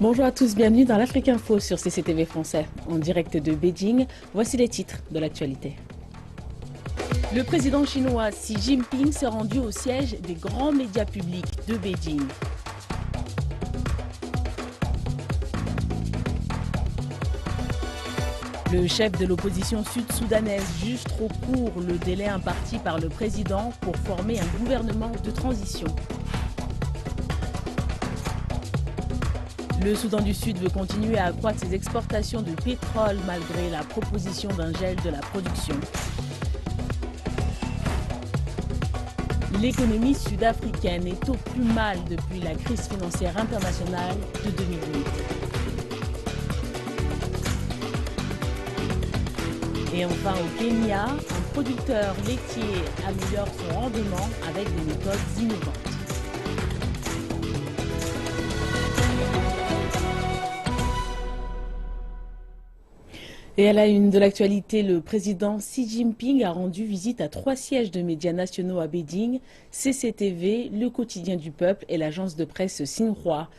Bonjour à tous, bienvenue dans l'Afrique Info sur CCTV français. En direct de Beijing, voici les titres de l'actualité. Le président chinois Xi Jinping s'est rendu au siège des grands médias publics de Beijing. Le chef de l'opposition sud-soudanaise juge trop court le délai imparti par le président pour former un gouvernement de transition. Le Soudan du Sud veut continuer à accroître ses exportations de pétrole malgré la proposition d'un gel de la production. L'économie sud-africaine est au plus mal depuis la crise financière internationale de 2008. Et enfin au Kenya, un producteur laitier améliore son rendement avec des méthodes innovantes. Et à la une de l'actualité, le président Xi Jinping a rendu visite à 3 sièges de médias nationaux à Beijing, CCTV, Le Quotidien du Peuple et l'agence de presse Xinhua.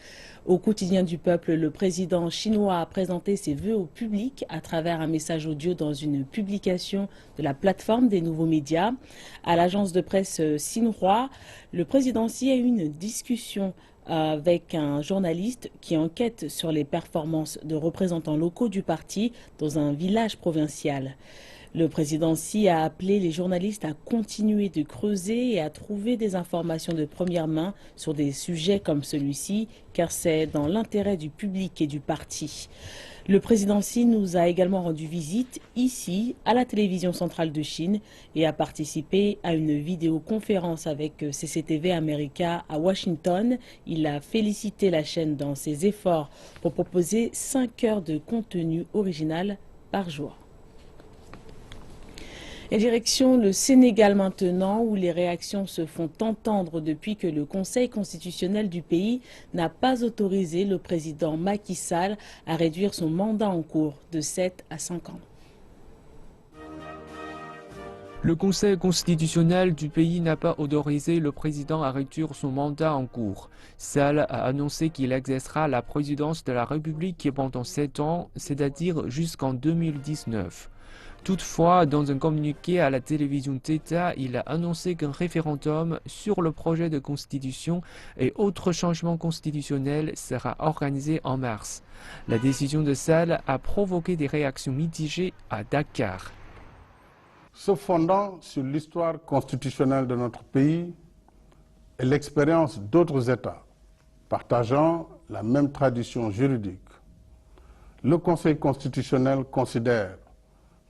Au Quotidien du Peuple, le président chinois a présenté ses vœux au public à travers un message audio dans une publication de la plateforme des nouveaux médias. À l'agence de presse Xinhua, le président Xi a eu une discussion avec un journaliste qui enquête sur les performances de représentants locaux du parti dans un village provincial. Le président Xi a appelé les journalistes à continuer de creuser et à trouver des informations de première main sur des sujets comme celui-ci, car c'est dans l'intérêt du public et du parti. Le président Xi nous a également rendu visite ici, à la télévision centrale de Chine, et a participé à une vidéoconférence avec CCTV America à Washington. Il a félicité la chaîne dans ses efforts pour proposer 5 heures de contenu original par jour. Et direction le Sénégal maintenant, où les réactions se font entendre depuis que le Conseil constitutionnel du pays n'a pas autorisé le président Macky Sall à réduire son mandat en cours de 7 à 5 ans. Le Conseil constitutionnel du pays n'a pas autorisé le président à réduire son mandat en cours. Sall a annoncé qu'il exercera la présidence de la République pendant 7 ans, c'est-à-dire jusqu'en 2019. Toutefois, dans un communiqué à la télévision d'État, il a annoncé qu'un référendum sur le projet de constitution et autres changements constitutionnels sera organisé en mars. La décision de Sall a provoqué des réactions mitigées à Dakar. Se fondant sur l'histoire constitutionnelle de notre pays et l'expérience d'autres États partageant la même tradition juridique, le Conseil constitutionnel considère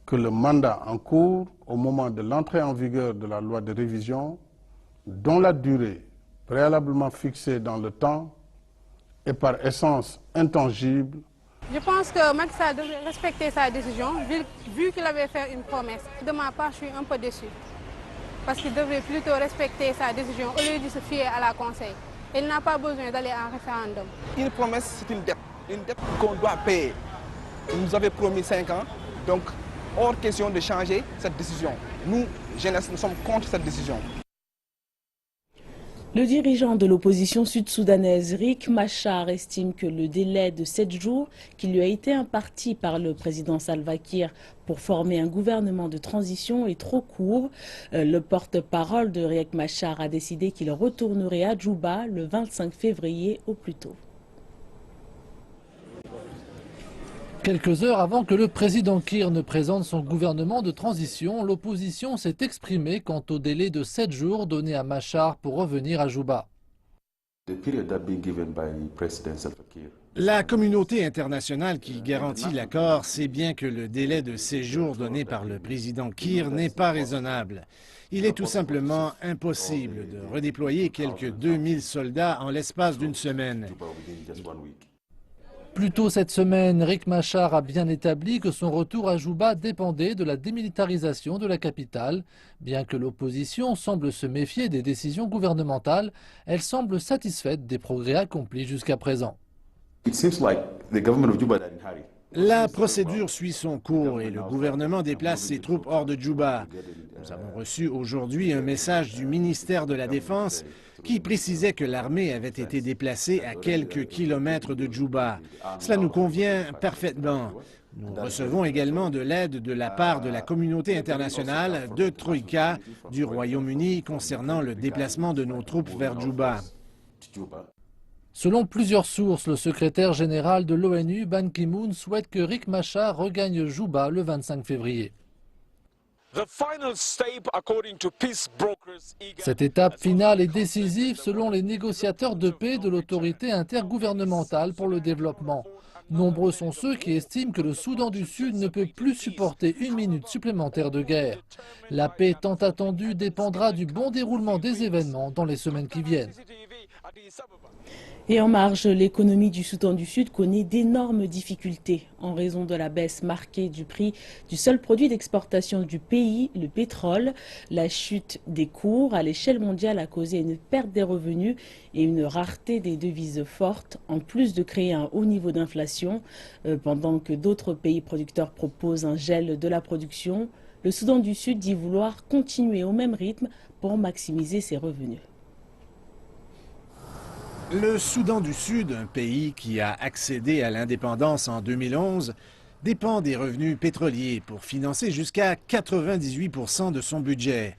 que le mandat en cours au moment de l'entrée en vigueur de la loi de révision, dont la durée préalablement fixée dans le temps est par essence intangible. Je pense que Macky Sall devrait respecter sa décision, vu qu'il avait fait une promesse. De ma part, je suis un peu déçu. Parce qu'il devrait plutôt respecter sa décision au lieu de se fier à la Conseil. Il n'a pas besoin d'aller en référendum. Une promesse, c'est une dette qu'on doit payer. Il nous avait promis 5 ans, donc hors question de changer cette décision. Nous, jeunesse, nous sommes contre cette décision. Le dirigeant de l'opposition sud-soudanaise, Riek Machar, estime que le délai de 7 jours qui lui a été imparti par le président Salva Kiir pour former un gouvernement de transition est trop court. Le porte-parole de Riek Machar a décidé qu'il retournerait à Djouba le 25 février au plus tôt. Quelques heures avant que le président Kiir ne présente son gouvernement de transition, l'opposition s'est exprimée quant au délai de 7 jours donné à Machar pour revenir à Djouba. La communauté internationale qui garantit l'accord sait bien que le délai de séjour donné par le président Kiir n'est pas raisonnable. Il est tout simplement impossible de redéployer quelques 2000 soldats en l'espace d'une semaine. Plus tôt cette semaine, Riek Machar a bien établi que son retour à Djouba dépendait de la démilitarisation de la capitale. Bien que l'opposition semble se méfier des décisions gouvernementales, elle semble satisfaite des progrès accomplis jusqu'à présent. La procédure suit son cours et le gouvernement déplace ses troupes hors de Djouba. Nous avons reçu aujourd'hui un message du ministère de la Défense qui précisait que l'armée avait été déplacée à quelques kilomètres de Djouba. Cela nous convient parfaitement. Nous recevons également de l'aide de la part de la communauté internationale, de Troïka, du Royaume-Uni concernant le déplacement de nos troupes vers Djouba. Selon plusieurs sources, le secrétaire général de l'ONU, Ban Ki-moon, souhaite que Riek Machar regagne Djouba le 25 février. Cette étape finale est décisive selon les négociateurs de paix de l'autorité intergouvernementale pour le développement. Nombreux sont ceux qui estiment que le Soudan du Sud ne peut plus supporter une minute supplémentaire de guerre. La paix tant attendue dépendra du bon déroulement des événements dans les semaines qui viennent. Et en marge, l'économie du Soudan du Sud connaît d'énormes difficultés en raison de la baisse marquée du prix du seul produit d'exportation du pays, le pétrole. La chute des cours à l'échelle mondiale a causé une perte des revenus et une rareté des devises fortes, en plus de créer un haut niveau d'inflation. Pendant que d'autres pays producteurs proposent un gel de la production, le Soudan du Sud dit vouloir continuer au même rythme pour maximiser ses revenus. Le Soudan du Sud, un pays qui a accédé à l'indépendance en 2011, dépend des revenus pétroliers pour financer jusqu'à 98% de son budget.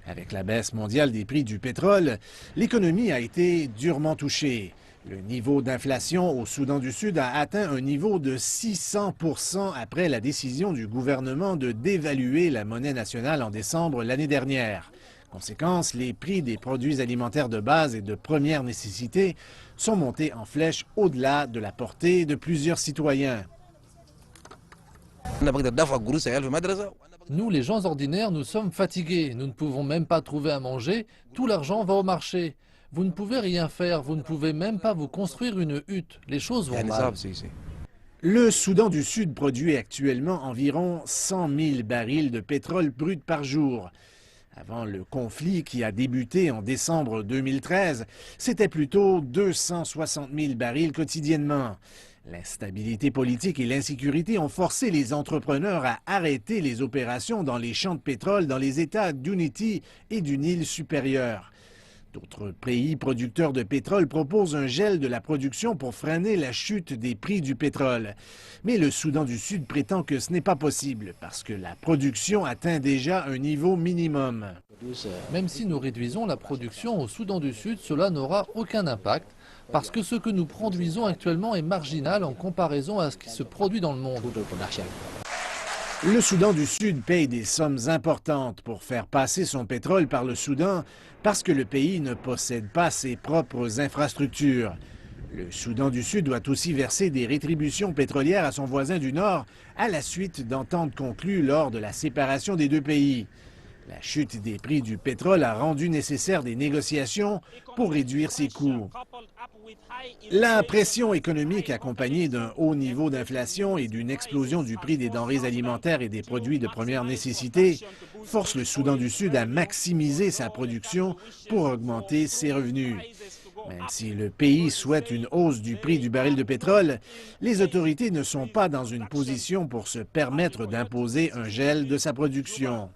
Avec la baisse mondiale des prix du pétrole, l'économie a été durement touchée. Le niveau d'inflation au Soudan du Sud a atteint un niveau de 600% après la décision du gouvernement de dévaluer la monnaie nationale en décembre l'année dernière. Conséquence, les prix des produits alimentaires de base et de première nécessité sont montés en flèche au-delà de la portée de plusieurs citoyens. Nous, les gens ordinaires, nous sommes fatigués. Nous ne pouvons même pas trouver à manger. Tout l'argent va au marché. Vous ne pouvez rien faire. Vous ne pouvez même pas vous construire une hutte. Les choses vont mal. Le Soudan du Sud produit actuellement environ 100 000 barils de pétrole brut par jour. Avant le conflit qui a débuté en décembre 2013, c'était plutôt 260 000 barils quotidiennement. L'instabilité politique et l'insécurité ont forcé les entrepreneurs à arrêter les opérations dans les champs de pétrole dans les États d'Unity et du Nil supérieur. D'autres pays producteurs de pétrole proposent un gel de la production pour freiner la chute des prix du pétrole. Mais le Soudan du Sud prétend que ce n'est pas possible parce que la production atteint déjà un niveau minimum. Même si nous réduisons la production au Soudan du Sud, cela n'aura aucun impact parce que ce que nous produisons actuellement est marginal en comparaison à ce qui se produit dans le monde. Le Soudan du Sud paye des sommes importantes pour faire passer son pétrole par le Soudan parce que le pays ne possède pas ses propres infrastructures. Le Soudan du Sud doit aussi verser des rétributions pétrolières à son voisin du Nord à la suite d'ententes conclues lors de la séparation des deux pays. La chute des prix du pétrole a rendu nécessaire des négociations pour réduire ses coûts. La pression économique accompagnée d'un haut niveau d'inflation et d'une explosion du prix des denrées alimentaires et des produits de première nécessité force le Soudan du Sud à maximiser sa production pour augmenter ses revenus. Même si le pays souhaite une hausse du prix du baril de pétrole, les autorités ne sont pas dans une position pour se permettre d'imposer un gel de sa production.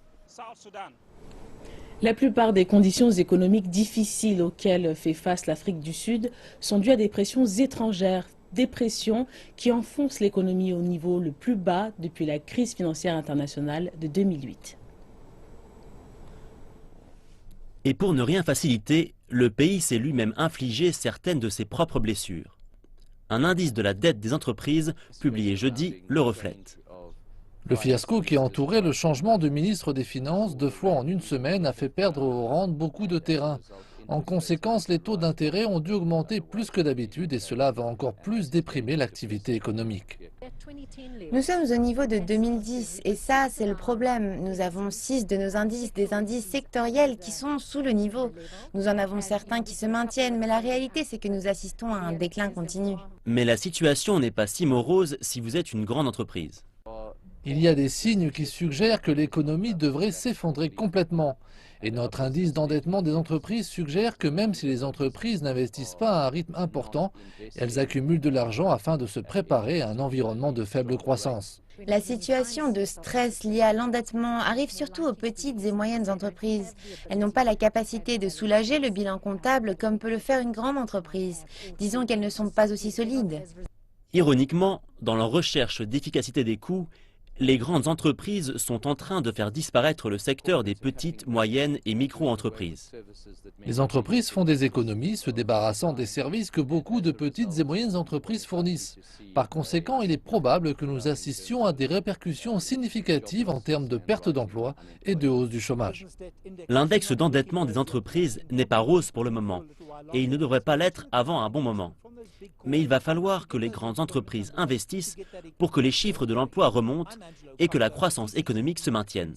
La plupart des conditions économiques difficiles auxquelles fait face l'Afrique du Sud sont dues à des pressions étrangères, des pressions qui enfoncent l'économie au niveau le plus bas depuis la crise financière internationale de 2008. Et pour ne rien faciliter, le pays s'est lui-même infligé certaines de ses propres blessures. Un indice de la dette des entreprises, publié jeudi, le reflète. Le fiasco qui entourait le changement de ministre des Finances 2 fois en une semaine a fait perdre aux rentes beaucoup de terrain. En conséquence, les taux d'intérêt ont dû augmenter plus que d'habitude et cela va encore plus déprimer l'activité économique. Nous sommes au niveau de 2010 et ça, c'est le problème. Nous avons 6 de nos indices, des indices sectoriels qui sont sous le niveau. Nous en avons certains qui se maintiennent, mais la réalité, c'est que nous assistons à un déclin continu. Mais la situation n'est pas si morose si vous êtes une grande entreprise. Il y a des signes qui suggèrent que l'économie devrait s'effondrer complètement. Et notre indice d'endettement des entreprises suggère que même si les entreprises n'investissent pas à un rythme important, elles accumulent de l'argent afin de se préparer à un environnement de faible croissance. La situation de stress liée à l'endettement arrive surtout aux petites et moyennes entreprises. Elles n'ont pas la capacité de soulager le bilan comptable comme peut le faire une grande entreprise. Disons qu'elles ne sont pas aussi solides. Ironiquement, dans leur recherche d'efficacité des coûts, les grandes entreprises sont en train de faire disparaître le secteur des petites, moyennes et micro-entreprises. Les entreprises font des économies, se débarrassant des services que beaucoup de petites et moyennes entreprises fournissent. Par conséquent, il est probable que nous assistions à des répercussions significatives en termes de perte d'emploi et de hausse du chômage. L'index d'endettement des entreprises n'est pas rose pour le moment, et il ne devrait pas l'être avant un bon moment. Mais il va falloir que les grandes entreprises investissent pour que les chiffres de l'emploi remontent et que la croissance économique se maintienne.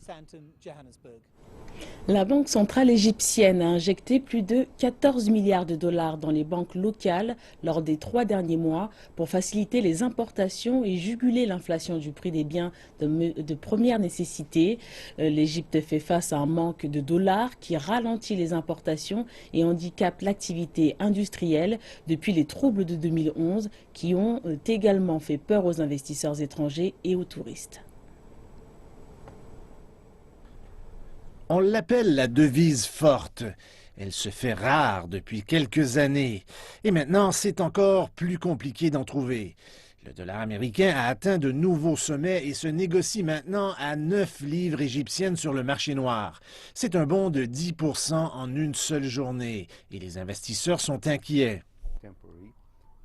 La Banque centrale égyptienne a injecté plus de 14 milliards de dollars dans les banques locales lors des 3 derniers mois pour faciliter les importations et juguler l'inflation du prix des biens de première nécessité. L'Égypte fait face à un manque de dollars qui ralentit les importations et handicape l'activité industrielle depuis les troubles de 2011 qui ont également fait peur aux investisseurs étrangers et aux touristes. On l'appelle la devise forte. Elle se fait rare depuis quelques années. Et maintenant, c'est encore plus compliqué d'en trouver. Le dollar américain a atteint de nouveaux sommets et se négocie maintenant à 9 livres égyptiennes sur le marché noir. C'est un bond de 10% en une seule journée. Et les investisseurs sont inquiets.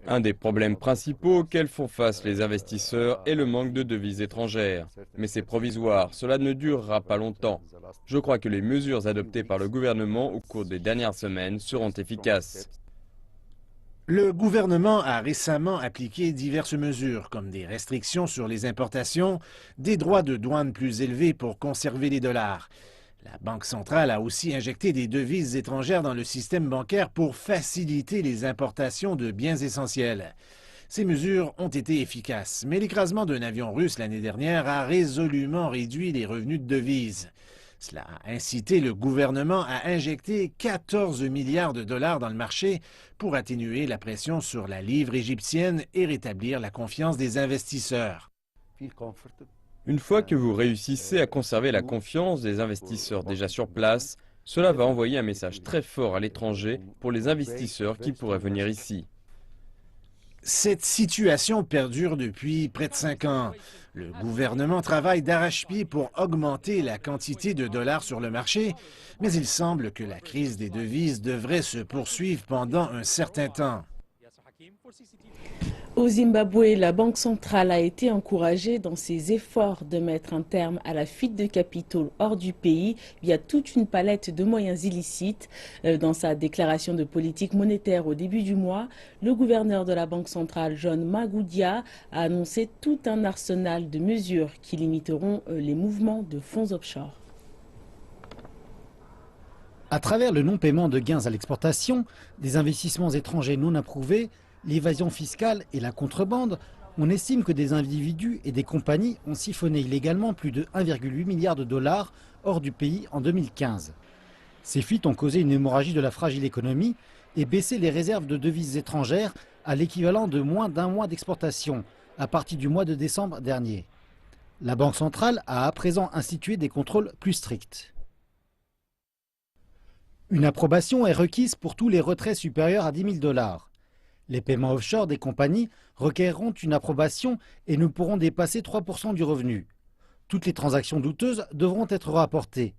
Un des problèmes principaux auxquels font face les investisseurs est le manque de devises étrangères. Mais c'est provisoire, cela ne durera pas longtemps. Je crois que les mesures adoptées par le gouvernement au cours des dernières semaines seront efficaces. Le gouvernement a récemment appliqué diverses mesures, comme des restrictions sur les importations, des droits de douane plus élevés pour conserver les dollars. La Banque centrale a aussi injecté des devises étrangères dans le système bancaire pour faciliter les importations de biens essentiels. Ces mesures ont été efficaces, mais l'écrasement d'un avion russe l'année dernière a résolument réduit les revenus de devises. Cela a incité le gouvernement à injecter 14 milliards de dollars dans le marché pour atténuer la pression sur la livre égyptienne et rétablir la confiance des investisseurs. Une fois que vous réussissez à conserver la confiance des investisseurs déjà sur place, cela va envoyer un message très fort à l'étranger pour les investisseurs qui pourraient venir ici. Cette situation perdure depuis près de 5 ans. Le gouvernement travaille d'arrache-pied pour augmenter la quantité de dollars sur le marché, mais il semble que la crise des devises devrait se poursuivre pendant un certain temps. Au Zimbabwe, la Banque centrale a été encouragée dans ses efforts de mettre un terme à la fuite de capitaux hors du pays via toute une palette de moyens illicites. Dans sa déclaration de politique monétaire au début du mois, le gouverneur de la Banque centrale, John Magudia, a annoncé tout un arsenal de mesures qui limiteront les mouvements de fonds offshore. À travers le non-paiement de gains à l'exportation, des investissements étrangers non approuvés, l'évasion fiscale et la contrebande, on estime que des individus et des compagnies ont siphonné illégalement plus de 1,8 milliard de dollars hors du pays en 2015. Ces fuites ont causé une hémorragie de la fragile économie et baissé les réserves de devises étrangères à l'équivalent de moins d'un mois d'exportation à partir du mois de décembre dernier. La Banque centrale a à présent institué des contrôles plus stricts. Une approbation est requise pour tous les retraits supérieurs à 10 000 dollars. Les paiements offshore des compagnies requerront une approbation et ne pourront dépasser 3% du revenu. Toutes les transactions douteuses devront être rapportées.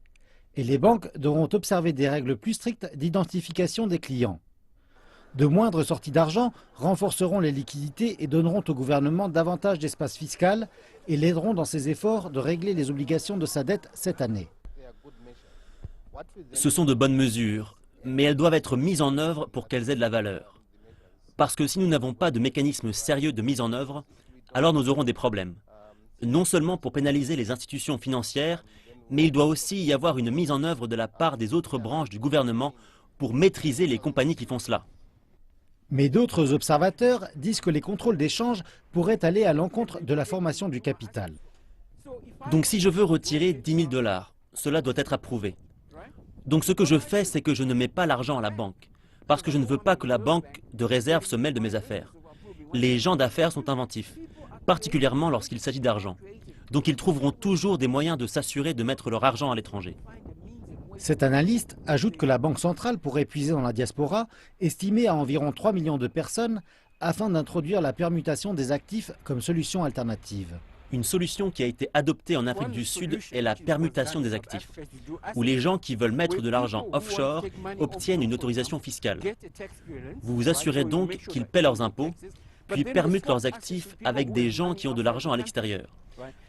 Et les banques devront observer des règles plus strictes d'identification des clients. De moindres sorties d'argent renforceront les liquidités et donneront au gouvernement davantage d'espace fiscal et l'aideront dans ses efforts de régler les obligations de sa dette cette année. Ce sont de bonnes mesures, mais elles doivent être mises en œuvre pour qu'elles aient de la valeur. Parce que si nous n'avons pas de mécanisme sérieux de mise en œuvre, alors nous aurons des problèmes. Non seulement pour pénaliser les institutions financières, mais il doit aussi y avoir une mise en œuvre de la part des autres branches du gouvernement pour maîtriser les compagnies qui font cela. Mais d'autres observateurs disent que les contrôles d'échange pourraient aller à l'encontre de la formation du capital. Donc si je veux retirer 10 000 $, cela doit être approuvé. Donc ce que je fais, c'est que je ne mets pas l'argent à la banque, parce que je ne veux pas que la banque de réserve se mêle de mes affaires. Les gens d'affaires sont inventifs, particulièrement lorsqu'il s'agit d'argent. Donc ils trouveront toujours des moyens de s'assurer de mettre leur argent à l'étranger. Cet analyste ajoute que la Banque centrale pourrait puiser dans la diaspora, estimée à environ 3 millions de personnes, afin d'introduire la permutation des actifs comme solution alternative. Une solution qui a été adoptée en Afrique du Sud est la permutation des actifs, où les gens qui veulent mettre de l'argent offshore obtiennent une autorisation fiscale. Vous vous assurez donc qu'ils paient leurs impôts, puis permutent leurs actifs avec des gens qui ont de l'argent à l'extérieur.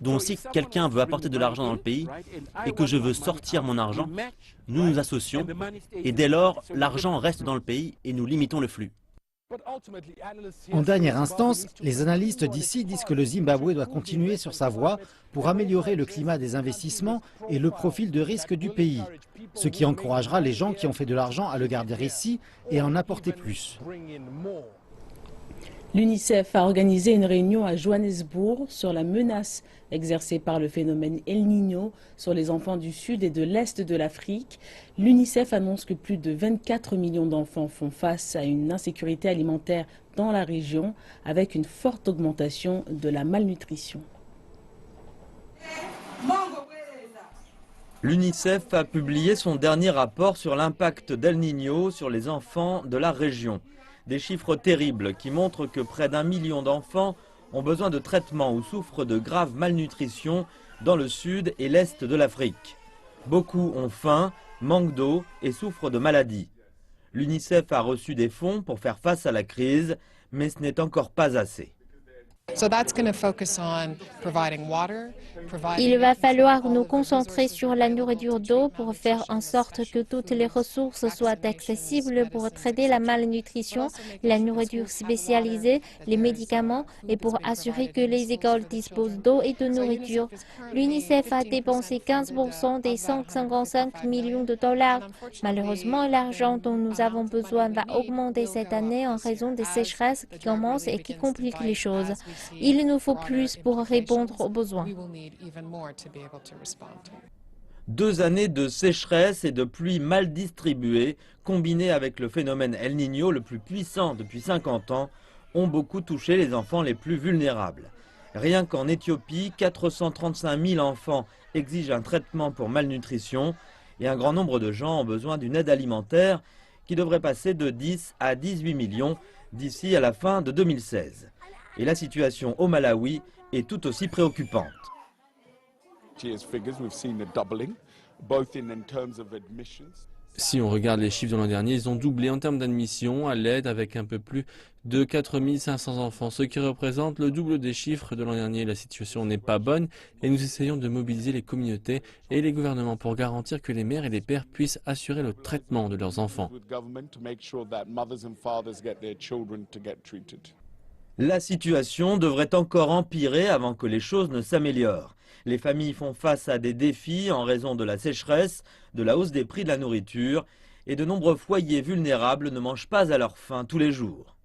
Donc si quelqu'un veut apporter de l'argent dans le pays et que je veux sortir mon argent, nous nous associons et dès lors, l'argent reste dans le pays et nous limitons le flux. En dernière instance, les analystes d'ici disent que le Zimbabwe doit continuer sur sa voie pour améliorer le climat des investissements et le profil de risque du pays, ce qui encouragera les gens qui ont fait de l'argent à le garder ici et à en apporter plus. L'UNICEF a organisé une réunion à Johannesburg sur la menace exercée par le phénomène El Niño sur les enfants du sud et de l'est de l'Afrique. L'UNICEF annonce que plus de 24 millions d'enfants font face à une insécurité alimentaire dans la région, avec une forte augmentation de la malnutrition. L'UNICEF a publié son dernier rapport sur l'impact d'El Niño sur les enfants de la région. Des chiffres terribles qui montrent que près d'1 million d'enfants ont besoin de traitement ou souffrent de grave malnutrition dans le sud et l'est de l'Afrique. Beaucoup ont faim, manquent d'eau et souffrent de maladies. L'UNICEF a reçu des fonds pour faire face à la crise, mais ce n'est encore pas assez. Il va falloir nous concentrer sur la nourriture d'eau pour faire en sorte que toutes les ressources soient accessibles pour traiter la malnutrition, la nourriture spécialisée, les médicaments et pour assurer que les écoles disposent d'eau et de nourriture. L'UNICEF a dépensé 15% des 155 millions de dollars. Malheureusement, l'argent dont nous avons besoin va augmenter cette année en raison des sécheresses qui commencent et qui compliquent les choses. Il nous faut plus pour répondre aux besoins. 2 années de sécheresse et de pluies mal distribuées, combinées avec le phénomène El Niño le plus puissant depuis 50 ans, ont beaucoup touché les enfants les plus vulnérables. Rien qu'en Éthiopie, 435 000 enfants exigent un traitement pour malnutrition et un grand nombre de gens ont besoin d'une aide alimentaire qui devrait passer de 10 à 18 millions d'ici à la fin de 2016. Et la situation au Malawi est tout aussi préoccupante. Si on regarde les chiffres de l'an dernier, ils ont doublé en termes d'admission à l'aide avec un peu plus de 4 500 enfants, ce qui représente le double des chiffres de l'an dernier. La situation n'est pas bonne et nous essayons de mobiliser les communautés et les gouvernements pour garantir que les mères et les pères puissent assurer le traitement de leurs enfants. La situation devrait encore empirer avant que les choses ne s'améliorent. Les familles font face à des défis en raison de la sécheresse, de la hausse des prix de la nourriture et de nombreux foyers vulnérables ne mangent pas à leur faim tous les jours.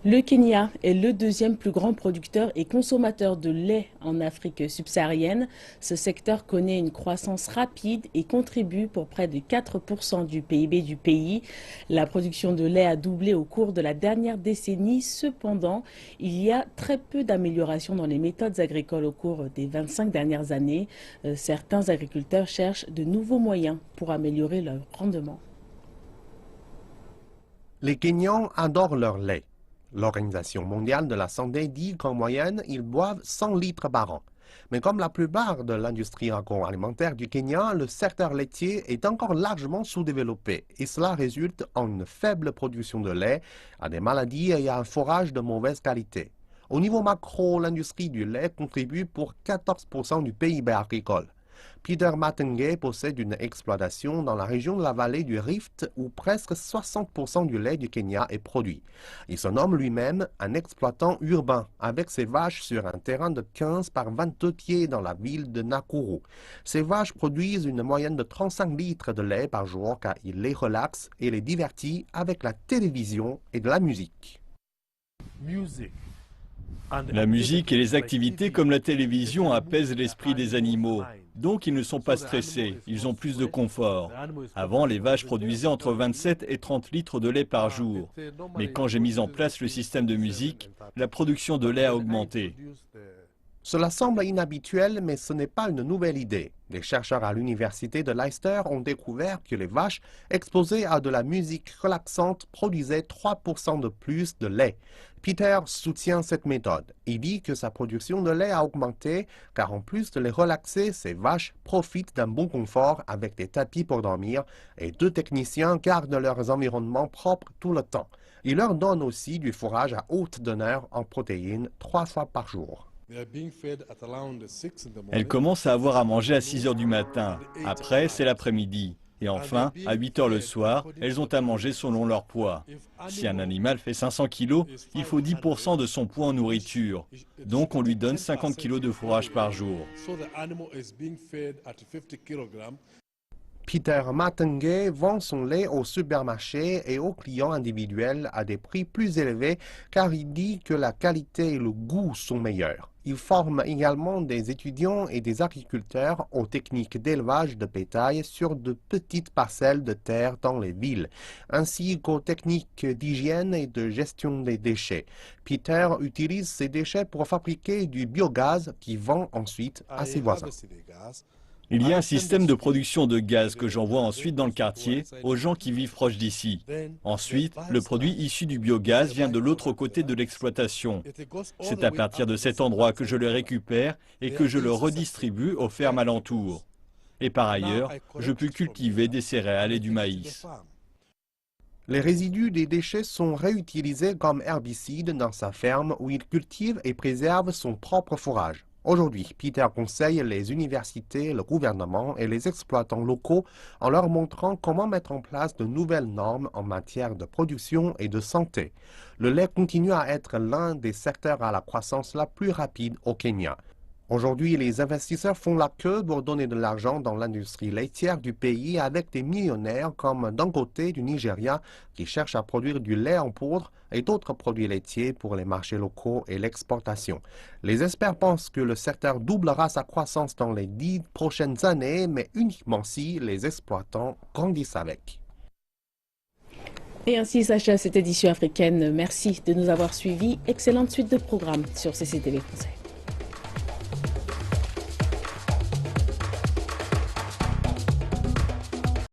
Le Kenya est le deuxième plus grand producteur et consommateur de lait en Afrique subsaharienne. Ce secteur connaît une croissance rapide et contribue pour près de 4% du PIB du pays. La production de lait a doublé au cours de la dernière décennie. Cependant, il y a très peu d'amélioration dans les méthodes agricoles au cours des 25 dernières années. Certains agriculteurs cherchent de nouveaux moyens pour améliorer leur rendement. Les Kenyans adorent leur lait. L'Organisation mondiale de la santé dit qu'en moyenne, ils boivent 100 litres par an. Mais comme la plupart de l'industrie agroalimentaire du Kenya, le secteur laitier est encore largement sous-développé et cela résulte en une faible production de lait, à des maladies et à un forage de mauvaise qualité. Au niveau macro, l'industrie du lait contribue pour 14% du PIB agricole. Peter Matenge possède une exploitation dans la région de la vallée du Rift où presque 60% du lait du Kenya est produit. Il se nomme lui-même un exploitant urbain avec ses vaches sur un terrain de 15 par 22 pieds dans la ville de Nakuru. Ces vaches produisent une moyenne de 35 litres de lait par jour car il les relaxe et les divertit avec la télévision et de la musique. La musique et les activités comme la télévision apaisent l'esprit des animaux. Donc ils ne sont pas stressés, ils ont plus de confort. Avant, les vaches produisaient entre 27 et 30 litres de lait par jour. Mais quand j'ai mis en place le système de musique, la production de lait a augmenté. Cela semble inhabituel, mais ce n'est pas une nouvelle idée. Des chercheurs à l'université de Leicester ont découvert que les vaches exposées à de la musique relaxante produisaient 3% de plus de lait. Peter soutient cette méthode. Il dit que sa production de lait a augmenté car en plus de les relaxer, ces vaches profitent d'un bon confort avec des tapis pour dormir et 2 techniciens gardent leurs environnements propres tout le temps. Ils leur donnent aussi du fourrage à haute teneur en protéines 3 fois par jour. Elles commencent à avoir à manger à 6 heures du matin. Après, c'est l'après-midi. Et enfin, à 8 heures le soir, elles ont à manger selon leur poids. Si un animal fait 500 kg, il faut 10% de son poids en nourriture. Donc on lui donne 50 kg de fourrage par jour. Peter Matenge vend son lait au supermarché et aux clients individuels à des prix plus élevés car il dit que la qualité et le goût sont meilleurs. Il forme également des étudiants et des agriculteurs aux techniques d'élevage de bétail sur de petites parcelles de terre dans les villes, ainsi qu'aux techniques d'hygiène et de gestion des déchets. Peter utilise ces déchets pour fabriquer du biogaz qu'il vend ensuite à ses voisins. Il y a un système de production de gaz que j'envoie ensuite dans le quartier aux gens qui vivent proches d'ici. Ensuite, le produit issu du biogaz vient de l'autre côté de l'exploitation. C'est à partir de cet endroit que je le récupère et que je le redistribue aux fermes alentours. Et par ailleurs, je peux cultiver des céréales et du maïs. Les résidus des déchets sont réutilisés comme herbicides dans sa ferme où il cultive et préserve son propre fourrage. Aujourd'hui, Peter conseille les universités, le gouvernement et les exploitants locaux en leur montrant comment mettre en place de nouvelles normes en matière de production et de santé. Le lait continue à être l'un des secteurs à la croissance la plus rapide au Kenya. Aujourd'hui, les investisseurs font la queue pour donner de l'argent dans l'industrie laitière du pays avec des millionnaires comme Dangote du Nigeria qui cherche à produire du lait en poudre et d'autres produits laitiers pour les marchés locaux et l'exportation. Les experts pensent que le secteur doublera sa croissance dans les 10 prochaines années, mais uniquement si les exploitants grandissent avec. Et ainsi s'achève cette édition africaine. Merci de nous avoir suivis. Excellente suite de programmes sur CCTV Français.